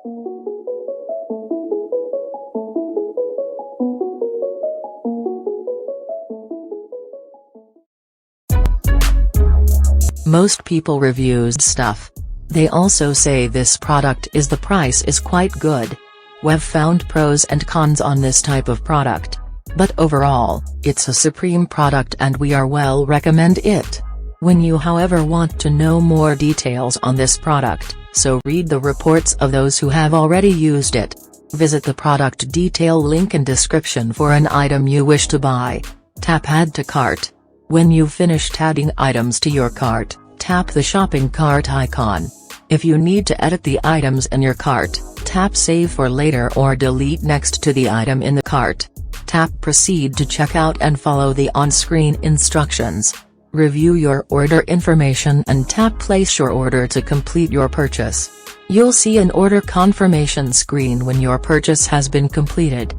Most people reviews stuff. They also say this product is the price is quite good. We've found pros and cons on this type of product. But overall, it's a supreme product and we are well recommend it. When you however want to know more details on this product, so read the reports of those who have already used it. Visit the product detail link in description for an item you wish to buy. Tap Add to Cart. When you've finished adding items to your cart, tap the shopping cart icon. If you need to edit the items in your cart, tap Save for later or delete next to the item in the cart. Tap Proceed to checkout and follow the on-screen instructions. Review your order information and tap Place your order to complete your purchase. You'll see an order confirmation screen when your purchase has been completed.